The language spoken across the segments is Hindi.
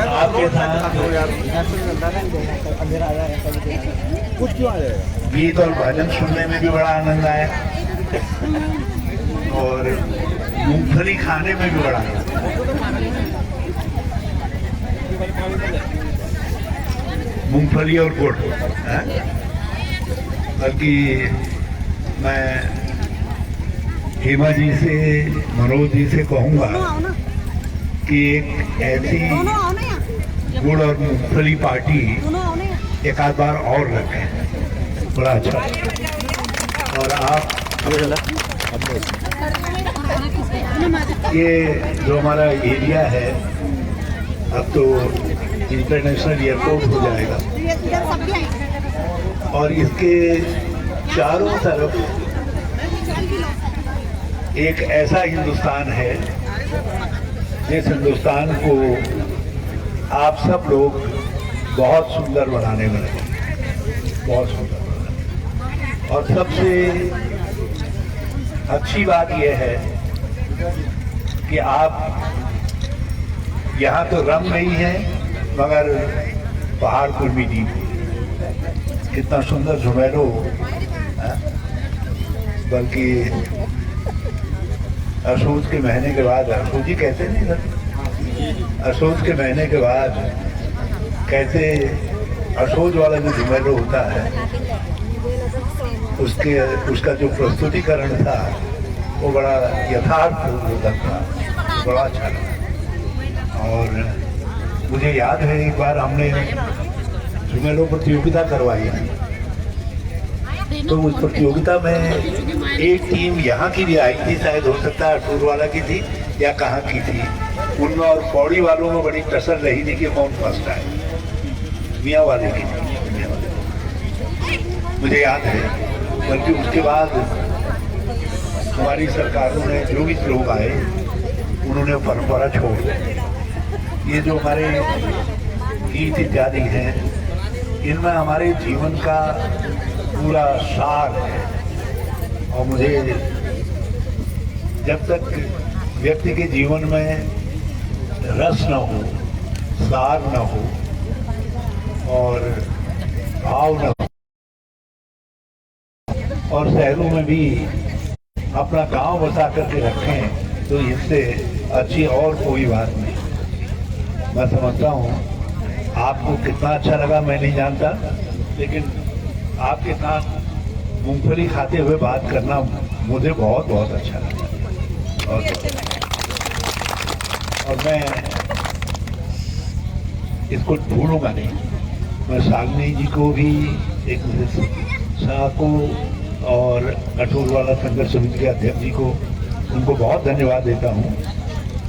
आपके साथ कुछ क्यों आ जाएगा? गीत और भजन सुनने में भी बड़ा आनंद आया और मूंगफली खाने में भी बड़ा आनंद आया। मूंगफली और गुड़, बल्कि मैं हेमा जी से, मनोज जी से कहूँगा कि एक ऐसी गुड़ और मूंगफली पार्टी एक आध बार और रखें, बड़ा अच्छा। और आप ये जो हमारा एरिया है अब तो इंटरनेशनल एयरपोर्ट हो जाएगा और इसके चारों तरफ एक ऐसा हिंदुस्तान है जिस हिंदुस्तान को आप सब लोग बहुत सुंदर बनाने में लगे, बहुत सुंदर। और सबसे अच्छी बात यह है कि आप यहाँ तो रंग नहीं है मगर पहाड़ पर भी नींव, कितना सुंदर झुमेलो। बल्कि असोज के महीने के बाद, असोज जी कहते नहीं सर, असोज के महीने के बाद कैसे असोज वाला जो झुमेलो होता है उसका जो प्रस्तुतिकरण था वो बड़ा यथार्थ था, बड़ा अच्छा लगा। और मुझे याद है एक बार हमने झुमेलो प्रतियोगिता करवाई थी, तो उस प्रतियोगिता में एक टीम यहाँ की भी आई थी, शायद हो सकता है अटूर वाला की थी या कहाँ की थी। उनमें और पौड़ी वालों में बड़ी टसल रही थी कि कौन फर्स्ट आए, मियाँ वाले की थी, मुझे याद है। बल्कि उसके बाद हमारी सरकारों ने जो भी लोग आए उन्होंने परंपरा छोड़ दी। ये जो हमारे गीत इत्यादि हैं इनमें हमारे जीवन का पूरा सार है। और मुझे जब तक व्यक्ति के जीवन में रस न हो, सार न हो और भाव न हो, और शहरों में भी अपना गांव बसा करके रखें तो इससे अच्छी और कोई बात नहीं। मैं समझता हूँ आपको कितना अच्छा लगा मैं नहीं जानता, लेकिन आपके साथ मूंगफली खाते हुए बात करना मुझे बहुत बहुत अच्छा लगा। और मैं इसको भूलूंगा नहीं। मैं शालिनी जी को भी, एक शाह को और अटूर वाला संघर्ष समिति के अध्यक्ष जी को, उनको बहुत धन्यवाद देता हूँ।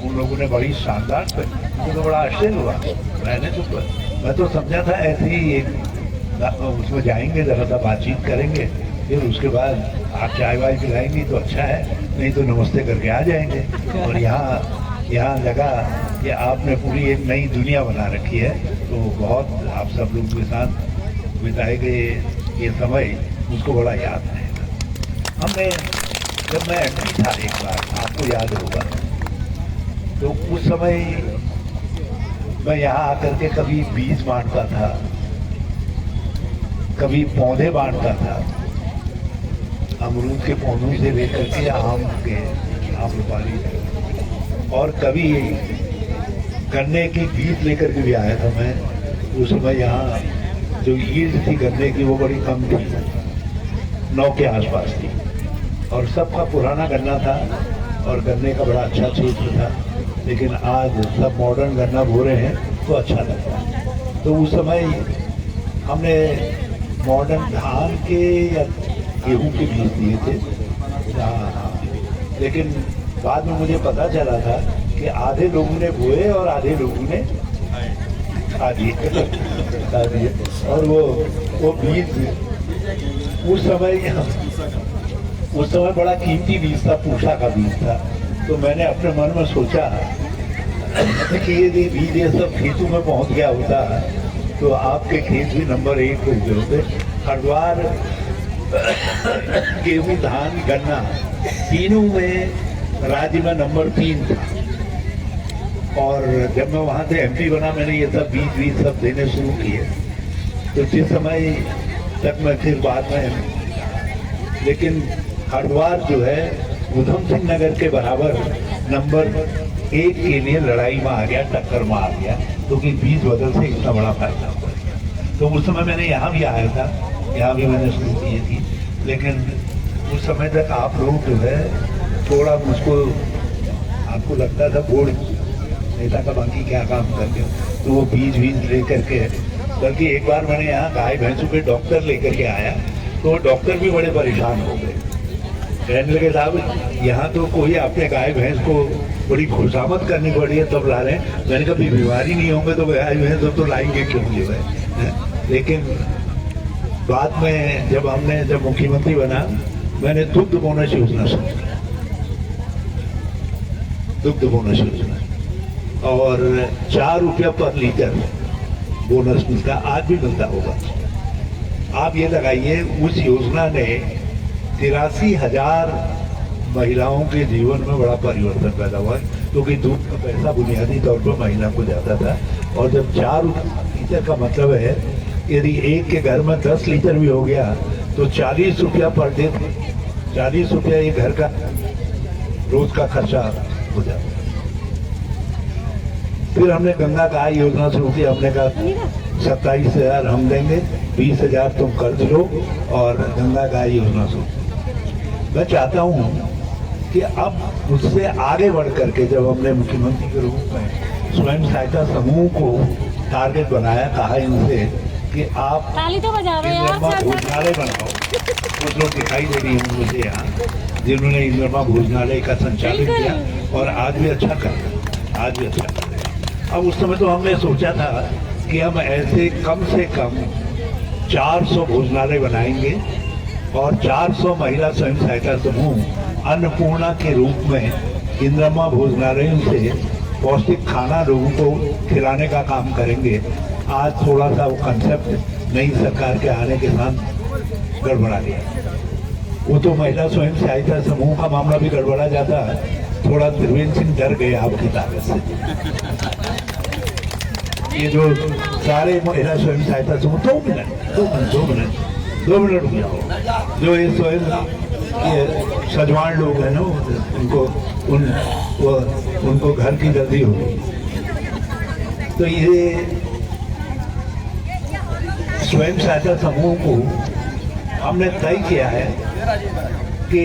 उन लोगों ने बड़ी शानदार, उनको तो बड़ा आश्चर्य हुआ। मैं तो समझा था ऐसे ही एक उसमें जाएंगे, जरा सा बातचीत करेंगे, फिर उसके बाद आप चाय वाय पिलाएंगी तो अच्छा है, नहीं तो नमस्ते करके आ जाएंगे। और यहाँ लगा कि आपने पूरी एक नई दुनिया बना रखी है। तो बहुत आप सब लोगों के साथ बिताए गए ये समय मुझको बड़ा याद रहेगा। हमने जब मैं एमपी था एक बार, आपको याद होगा, तो उस समय मैं यहाँ आकर के कभी बीज बांटता था, कभी पौधे बांटता था, अमरूद के पौधों से लेकर के आम रुपाली, और कभी गन्ने की बीज लेकर के भी आया था मैं। उस समय यहाँ जो ईल्ड थी गन्ने की वो बड़ी कम थी, 9 के आसपास थी, और सबका पुराना गन्ना था और गन्ने का बड़ा अच्छा क्षेत्र था। लेकिन आज सब मॉडर्न गन्ना बो रहे हैं तो अच्छा लगता है। तो उस समय हमने मॉडर्न धान के या गेहूं के बीज दिए थे। लेकिन बाद में मुझे पता चला था कि आधे लोगों ने बोए और आधे लोगों ने खा दिए। और वो बीज उस समय बड़ा कीमती बीज था, पूषा का बीज था। तो मैंने अपने मन में सोचा कि ये बीज ये सब खेतों में पहुंच गया होता तो आपके खेत भी नंबर 1 हो गए होते। हरिद्वार गेहूं, धान, गन्ना तीनों में राज्य में नंबर 3 था। और जब मैं वहाँ से एमपी बना मैंने ये सब बीज सब देने शुरू किए। तो जिस समय तक मैं फिर बाद में, लेकिन हरिद्वार जो है उधम सिंह नगर के बराबर नंबर 1 के लिए लड़ाई में आ गया, टक्कर में आ गया, क्योंकि बीज बदल से इतना बड़ा फायदा हुआ। तो उस समय मैंने यहाँ भी आया था, यहाँ भी मैंने शुरू की थी, लेकिन उस समय तक आप लोग जो है थोड़ा मुझको, आपको लगता था बोर्ड नेता का बाकी क्या काम करके, तो वो बीज लेकर के, बल्कि एक बार मैंने यहाँ गाय भैंसों के डॉक्टर लेकर के आया तो डॉक्टर भी बड़े परेशान हो गए, कहने लगे साहब यहाँ तो कोई अपने गाय भैंस को बड़ी खुशामद करनी पड़ी है तब ला रहे हैं। मैंने कभी बीमारी नहीं होंगे तो गाय भैंस तो लाएंगे क्यों जो है। लेकिन बाद में जब मुख्यमंत्री बना मैंने दुग्ध बोनस योजना शुरू की, दुग्ध बोनस योजना, और 4 रुपया पर लीटर बोनस मिलता, आज भी मिलता होगा। आप ये लगाइए उस योजना ने 83,000 महिलाओं के जीवन में बड़ा परिवर्तन पैदा हुआ, क्योंकि दूध का पैसा बुनियादी तौर पर महिला को जाता था। और जब 4 लीटर का मतलब है यदि एक के घर में 10 लीटर भी हो गया तो 40 रुपया पर डे, 40 रुपया ये घर का रोज का खर्चा हो जाता। फिर हमने गंगा गाय योजना शुरू की, हमने कहा 27,000 हम देंगे, 20,000 तुम कर्ज लो और गंगा गाय योजना शुरू। मैं चाहता हूँ कि अब उससे आगे बढ़ करके जब हमने मुख्यमंत्री के रूप में स्वयं सहायता समूह को टारगेट बनाया, कहा इनसे कि आप भोजनालय बनाओ। कुछ लोग दिखाई दे रही है मुझे यहाँ जिन्होंने इंद्रमा भोजनालय का संचालन किया और आज भी अच्छा कर रहे हैं, आज भी अच्छा कर रहे हैं। अब उस समय तो हमने सोचा था कि हम ऐसे कम से कम 400 भोजनालय बनाएंगे और 400 महिला स्वयं सहायता समूह अन्नपूर्णा के रूप में इंद्रमा भोजनालयों से पौष्टिक खाना लोगों को खिलाने का काम करेंगे। आज थोड़ा सा वो कंसेप्ट नई सरकार के आने के साथ गड़बड़ा गया। वो तो महिला स्वयं सहायता समूह का मामला भी गड़बड़ा जाता है, थोड़ा त्रिवेंद्र सिंह डर गए आपकी ताकत से। ये जो सारे महिला स्वयं सहायता समूह 2 मिनट रुक जाओ, जो ये स्वयं ये सजवान लोग हैं ना, उनको घर की जल्दी हो। तो ये स्वयं सहायता समूह को हमने तय किया है कि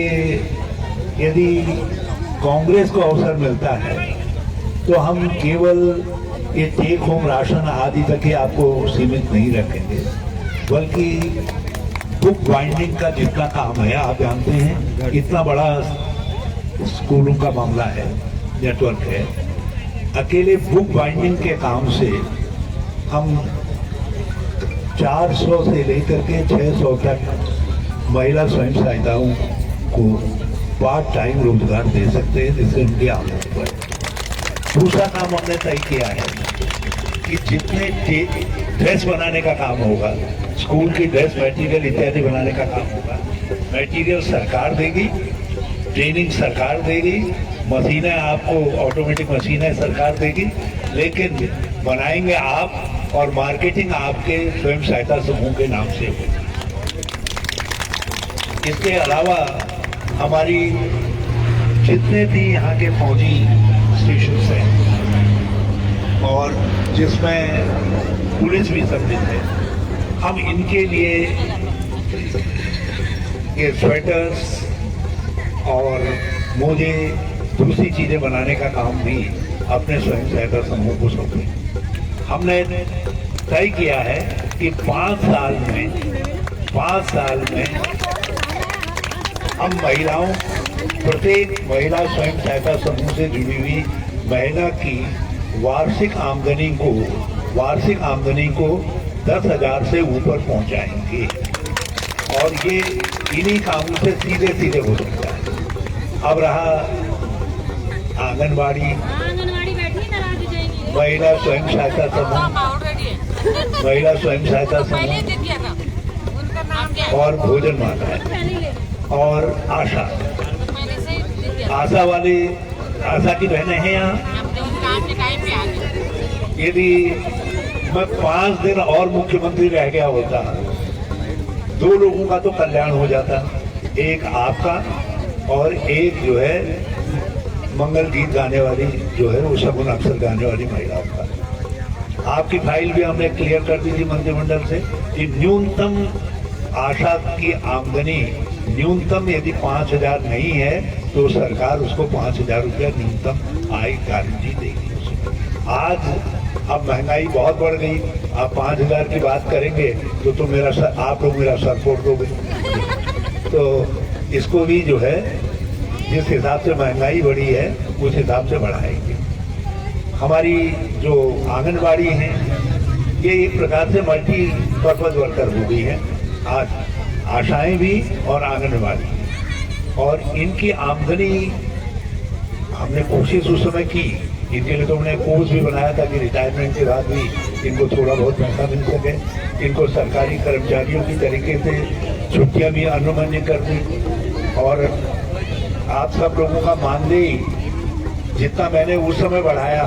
यदि कांग्रेस को अवसर मिलता है तो हम केवल ये टेक होम राशन आदि तक ही आपको सीमित नहीं रखेंगे, बल्कि बुक बाइंडिंग का जितना काम है, आप जानते हैं इतना बड़ा स्कूलों का मामला है, नेटवर्क है। अकेले बुक बाइंडिंग के काम से हम 400 से लेकर के 600 तक महिला स्वयं सहायताओं को पार्ट टाइम रोजगार दे सकते हैं, जिससे उनकी आमदनी बढ़े। दूसरा काम हमने तय किया है कि जितने ड्रेस बनाने का काम होगा, स्कूल की ड्रेस मटेरियल इत्यादि बनाने का काम होगा, मटेरियल सरकार देगी, ट्रेनिंग सरकार देगी, मशीनें आपको ऑटोमेटिक मशीनें सरकार देगी, लेकिन बनाएंगे आप और मार्केटिंग आपके स्वयं सहायता समूह के नाम से होगी। इसके अलावा हमारी जितने भी यहाँ के फौजी स्टेशन हैं और जिसमें पुलिस भी सम्मिलित है, हम इनके लिए ये स्वेटर्स और मोजे दूसरी चीजें बनाने का काम भी अपने स्वयं सहायता समूह को सौंपे। हमने तय किया है कि 5 साल में हम महिलाओं, प्रत्येक महिला स्वयं सहायता समूह से जुड़ी हुई महिला की वार्षिक आमदनी को 10,000 से ऊपर पहुंचाएंगे और ये इन्हीं कामों से सीधे हो सकता है। अब रहा आंगनबाड़ी, महिला स्वयं सहायता समूह और भोजन माता और आशा वाले आशा की बहनें हैं यहाँ। यदि मैं 5 दिन और मुख्यमंत्री रह गया होता, 2 लोगों का तो कल्याण हो जाता, एक आपका और एक जो है मंगल गीत गाने वाली जो है वो शगुन अक्सर गाने वाली महिलाओं का। आपकी फाइल भी हमने क्लियर कर दी थी मंत्रिमंडल से कि न्यूनतम आशा की आमदनी न्यूनतम यदि 5,000 नहीं है तो सरकार उसको 5,000 रुपया न्यूनतम आय गारंटी देगी उसको। आज अब महंगाई बहुत बढ़ गई, आप 5,000 की बात करेंगे तो मेरा सर, आप लोग मेरा सर फोड़ दोगे। तो इसको भी जो है जिस हिसाब से महंगाई बढ़ी है उस हिसाब से बढ़ाएंगे। हमारी जो आंगनबाड़ी है ये एक प्रकार से मल्टी पर्पज वर्कर हो गई है, आज आशाएं भी और आंगनबाड़ी, और इनकी आमदनी हमने कोशिश उस समय की, इनके लिए तो हमने कोर्स भी बनाया था कि रिटायरमेंट के बाद भी इनको थोड़ा बहुत पैसा मिल सके। इनको सरकारी कर्मचारियों की तरीके से छुट्टियां भी अनुमन्य कर दी, और आप सब लोगों का मानदेय जितना मैंने उस समय बढ़ाया,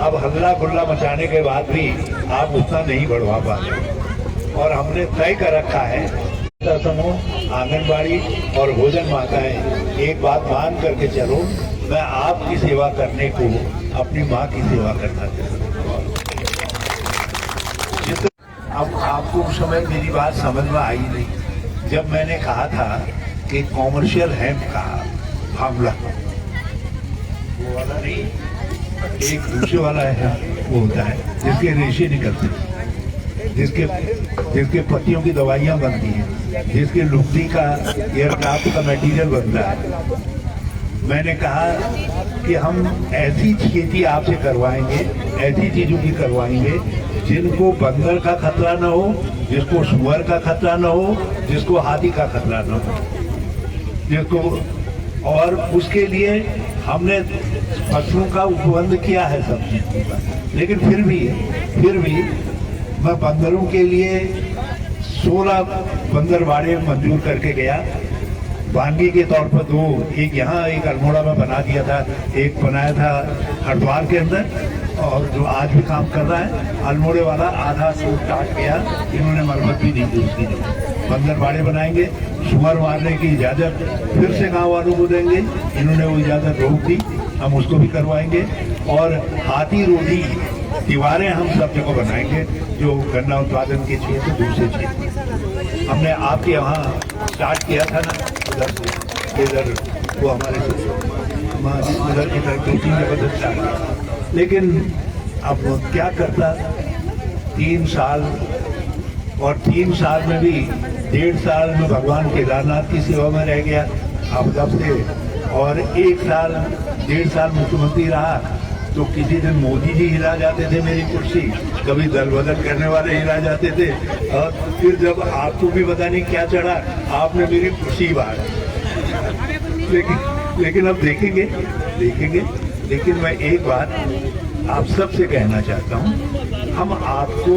अब हल्ला गुल्ला मचाने के बाद भी आप उतना नहीं बढ़वा पा रहे। और हमने तय कर रखा है समूह आंगनबाड़ी और भोजन माताएं एक बात मान करके चलो, मैं आपकी सेवा करने को अपनी माँ की सेवा करना चाहता हूँ। अब आपको उस समय मेरी बात समझ में आई नहीं जब मैंने कहा था कि कॉमर्शियल हेम्प का मामला वो वाला नहीं, एक दूसरे वाला है वो होता है जिसके रेशे निकलते हैं, जिसके पत्तियों की दवाइयाँ बनती हैं, जिसके लुगदी का एयरक्राफ्ट का मटेरियल बनता है। मैंने कहा कि हम ऐसी खेती आपसे करवाएंगे, ऐसी चीजों की करवाएंगे जिनको बंदर का खतरा न हो, जिसको सुअर का खतरा न हो, जिसको हाथी का खतरा न हो, जिसको, और उसके लिए हमने फसलों का उपबंध किया है सब चीजों का। लेकिन फिर भी मैं बंदरों के लिए 16 बंदरवाड़े मंजूर करके गया, वानगी के तौर पर 2, एक यहाँ एक अल्मोड़ा में बना दिया था, एक बनाया था हरिद्वार के अंदर, और जो आज भी काम कर रहा है अल्मोड़े वाला आधा सूट काट गया, इन्होंने मरम्मत भी नहीं की उसकी। बंदरवाड़े बनाएंगे, सुअर मारने की इजाजत फिर से गांव वालों को देंगे, इन्होंने वो इजाजत रोक दी, हम उसको भी करवाएंगे। और हाथी रोधी दीवारें हम सब जगह बनाएंगे जो गन्ना उत्पादन के क्षेत्र दूसरे क्षेत्र। हमने आपके यहाँ स्टार्ट किया था ना, इधर वो हमारे उधर की तरफ 2-3 जगह स्टार्ट किया, लेकिन अब क्या करता, 3 साल, और 3 साल में भी 1.5 साल में भगवान केदारनाथ की सेवा में रह गया आप जब से, और 1 साल 1.5 साल मुख्यमंत्री रहा तो किसी दिन मोदी जी हिला जाते थे मेरी कुर्सी, कभी दल बदल करने वाले हिला जाते थे, और फिर जब आपको भी पता नहीं क्या चढ़ा, आपने मेरी कुर्सी बाढ़। लेकिन अब देखेंगे। लेकिन मैं एक बात आप सबसे कहना चाहता हूँ, हम आपको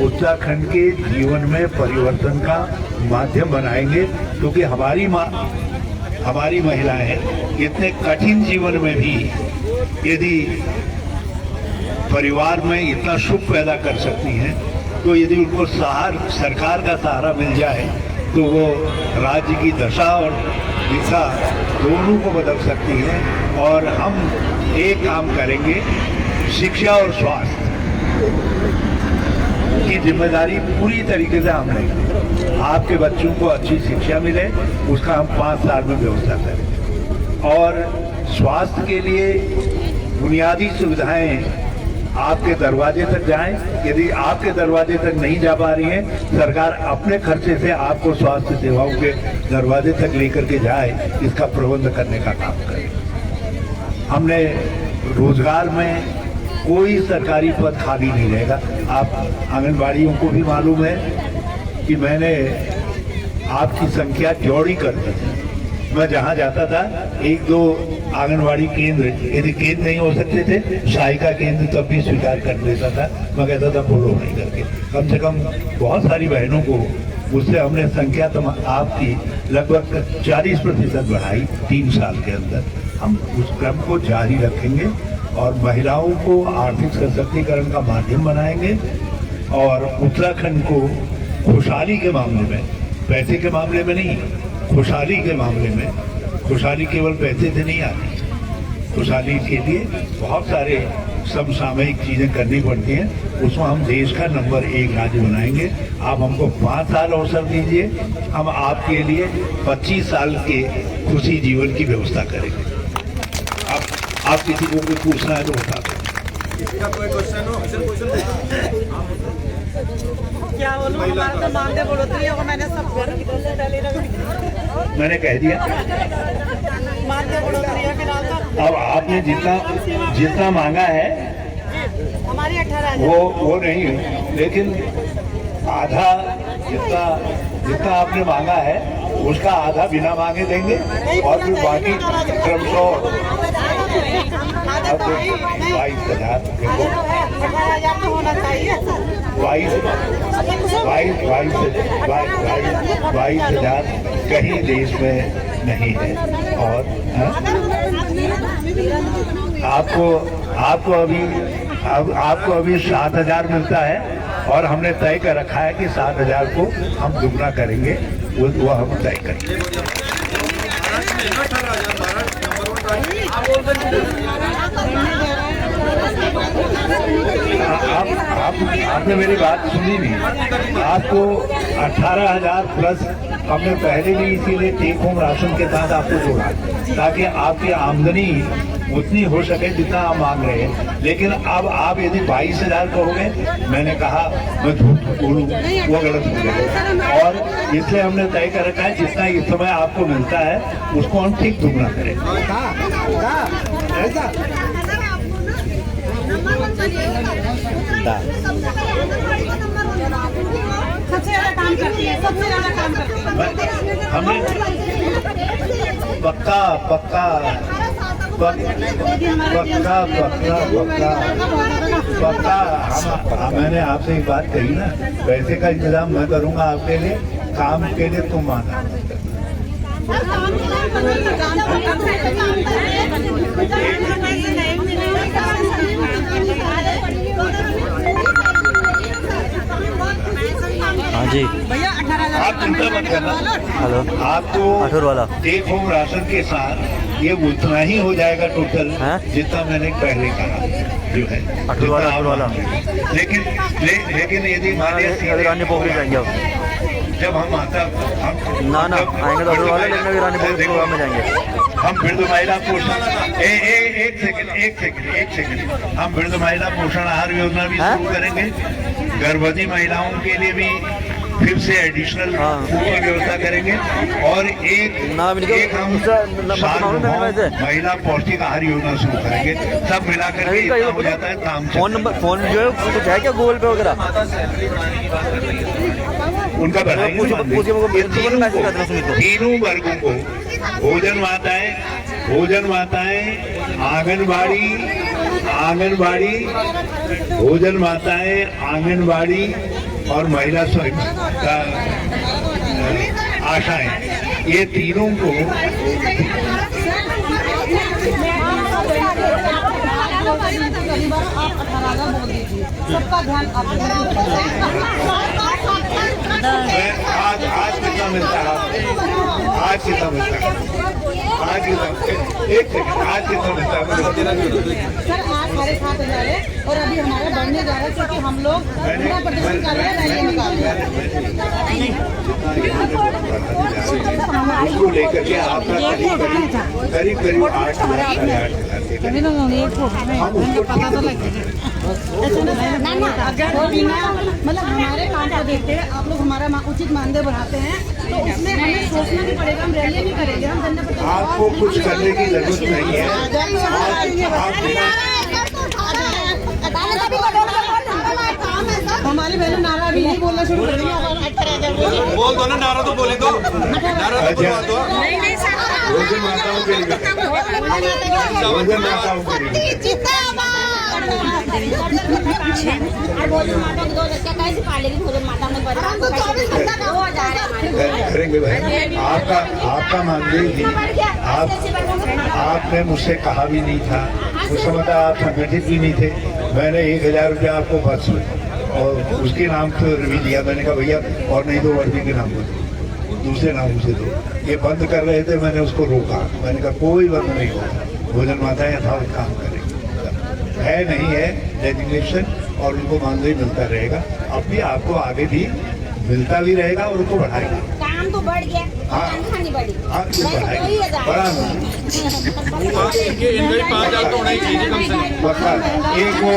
उत्तराखंड के जीवन में परिवर्तन का माध्यम बनाएंगे, क्योंकि हमारी महिलाएं इतने कठिन जीवन में भी यदि परिवार में इतना सुख पैदा कर सकती हैं, तो यदि उनको सरकार का सहारा मिल जाए तो वो राज्य की दशा और दिशा दोनों को बदल सकती है। और हम एक काम करेंगे, शिक्षा और स्वास्थ्य की जिम्मेदारी पूरी तरीके से हम लेंगे। आपके बच्चों को अच्छी शिक्षा मिले उसका हम 5 साल में व्यवस्था करेंगे, और स्वास्थ्य के लिए बुनियादी सुविधाएं आपके दरवाजे तक जाएं। यदि आपके दरवाजे तक नहीं जा पा रही हैं, सरकार अपने खर्चे से आपको स्वास्थ्य सेवाओं के दरवाजे तक लेकर के जाए, इसका प्रबंध करने का काम करे। हमने रोजगार में कोई सरकारी पद खाली नहीं रहेगा। आप आंगनबाड़ियों को भी मालूम है कि मैंने आपकी संख्या चौड़ी कर दी। मैं जहाँ जाता था 1-2 आंगनबाड़ी केंद्र, यदि केंद्र नहीं हो सकते थे, सहायिका केंद्र तब भी स्वीकार कर लेता था। मैं कहता था बोलो नहीं करके, कम से कम बहुत सारी बहनों को उससे हमने संख्या तो आपकी लगभग 40% बढ़ाई 3 साल के अंदर। हम उस क्रम को जारी रखेंगे और महिलाओं को आर्थिक सशक्तिकरण का माध्यम बनाएंगे और उत्तराखंड को खुशहाली के मामले में, पैसे के मामले में नहीं, खुशहाली के मामले में, खुशहाली केवल पैसे से नहीं आती, खुशहाली के लिए बहुत सारे समसामयिक चीजें करनी पड़ती हैं, उसमें हम देश का नंबर 1 राज्य बनाएंगे। आप हमको 5 साल अवसर दीजिए, हम आपके लिए 25 साल के खुशी जीवन की व्यवस्था करेंगे। आप किसी को भी पूछना है तो बता दो। क्या बोलूं, हमारा तो मानदेय बढ़ोतरी है और मैंने सब मैंने कह दिया, मानदेय बढ़ोतरी है फिलहाल तो अब आपने जितना मांगा है हमारी 18,000 वो नहीं, लेकिन आधा जितना आपने मांगा है उसका आधा बिना मांगे देंगे और फिर बाकी क्रमशः 22,000 तो होना चाहिए। 22,000 कहीं देश में नहीं है। और आपको अभी 7,000 मिलता है और हमने तय कर रखा है कि 7,000 को हम दुगना करेंगे, वो हम तय करेंगे। आपने मेरी बात सुनी नहीं। आपको 18,000 प्लस हमने पहले भी इसीलिए टेक होम राशन के साथ आपको जोड़ा, ताकि आपकी आमदनी उतनी हो सके जितना आप मांग रहे हैं। लेकिन अब आप यदि 22,000 कहोगे, मैंने कहा मैं झूठ बोलूं, वो गलत हो जाएगा। और इसलिए हमने तय कर रखा है जितना इस समय आपको मिलता है उसको हम ठीक दुगना करें। सबसे ज्यादा काम करती है, सबसे ज्यादा काम करती है। हमें पक्का मैंने आपसे एक बात कही ना, पैसे का इंतजाम मैं करूंगा आपके लिए, काम के लिए तुम आना। हाँ जी भैया 18,000 आप चिंता मत करना, हेलो आपको अठूर वाला टेक होम राशन के साथ ये उतना ही हो जाएगा टोटल हैं? जितना मैंने पहले कहा जो है अठूर वाला लेकिन यदि अभी रानी पोखरी जाएंगे अब जब हम आता ना आएंगे तो अठूर वाला, लेकिन अभी रानी पोखरी प्रोग्राम में जाएंगे हम वृद्ध महिला पोषण एक सेकंड हम वृद्ध महिला पोषण आहार योजना भी शुरू करेंगे। गर्भवती महिलाओं के लिए भी फिर से एडिशनल फूड की व्यवस्था करेंगे और एक हम महिला पौष्टिक आहार योजना शुरू करेंगे। सब मिलाकर के इतना हो जाता है काम। फोन जो है कुछ है क्या गूगल पे वगैरह उनका बढ़ाएंगे। तीनों वर्गों को भोजन माताएं आंगनबाड़ी और महिला स्वयं आशाएं, ये तीनों को सबका ध्यान आज कितना मिलता है? आज कितना मिलता है? एक सेकंड, आज कितना मिलता है? सर आज 7,500 है और अभी हमारा बढ़ने जा रहा है क्योंकि हम लोग पूरा प्रदर्शन कर रहे हैं, रैली निकाल रहे हैं। उसको लेकर के आपका करीब 8,000 पता तो लगेगा। मतलब हमारे काम को देखते हैं आप लोग हमारा उचित मानदेय बढ़ाते हैं तो उसमें हमें सोचना भी पड़ेगा। हम रैली भी करेंगे, हम जनता आपको कुछ करने की जरूरत नहीं है। हमारी बहनों नारा भी नहीं बोलना शुरू कर देंगे। बोल दो ना, नारा तो बोले दो, नारा तो बोल दो। भोजन माताओं के लिए करेंगे भाई, आपका मानदेय भी आपने मुझसे कहा भी नहीं था, उस समय आप संगठित भी नहीं थे। मैंने 1000 रुपया आपको बस और उसके नाम पर भी दिया। मैंने कहा भैया और नहीं दो वर्दी के नाम पर दूसरे नाम से दो। ये बंद कर रहे थे, मैंने उसको रोका। मैंने कहा कोई बंद नहीं होगा, भोजन माता यथावत काम करेगी। है नहीं है डेजिग्नेशन और उनको मानदेय मिलता रहेगा। अब भी आपको आगे भी मिलता भी रहेगा और उनको बढ़ाएगा। काम तो बढ़ गया, तनख्वाह नहीं बढ़ी। बढ़ा इनका 5,000 तो होना ही चाहिए कम से कम। एक वो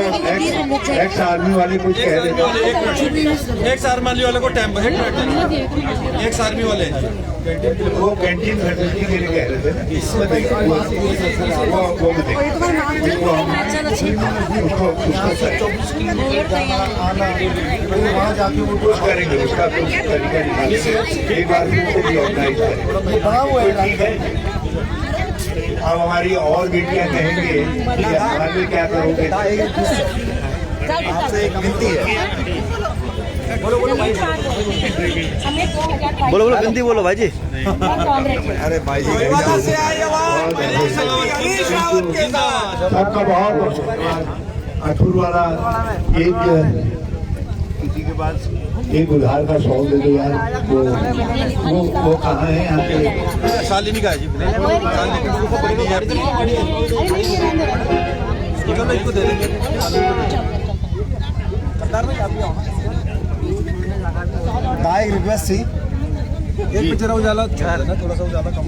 एक्स आर्मी वाले कुछ कह रहे थे, एक आर्मी वाले को टाइम एक आर्मी वाले वो कैंटीन फैसिलिटी के लिए कह रहे थे ना, इसमें वो वहाँ जाके वो कुछ करेंगे, उसका कुछ तरीका निकालेंगे। एक बार फिर से भी ऑर्गेनाइज करेंगे। बना हुआ है। ठीक है, अब हमारी और बेटियां कहेंगे कि हमारे लिए क्या करोगे। आपसे एक विनती है, बोलो बोलो हिंदी बोलो भाई जी। अरे भाई जी सबका बहुत अठूर वाला एक किसी के पास एक उधार का 100 दे दो यार। वो कहाँ है यहाँ पे? शालिनी का है जी। इसको दे देंगे। एक रिक्वेस्ट थी, एक पिक्चर उजाला थोड़ा सा उजाला कम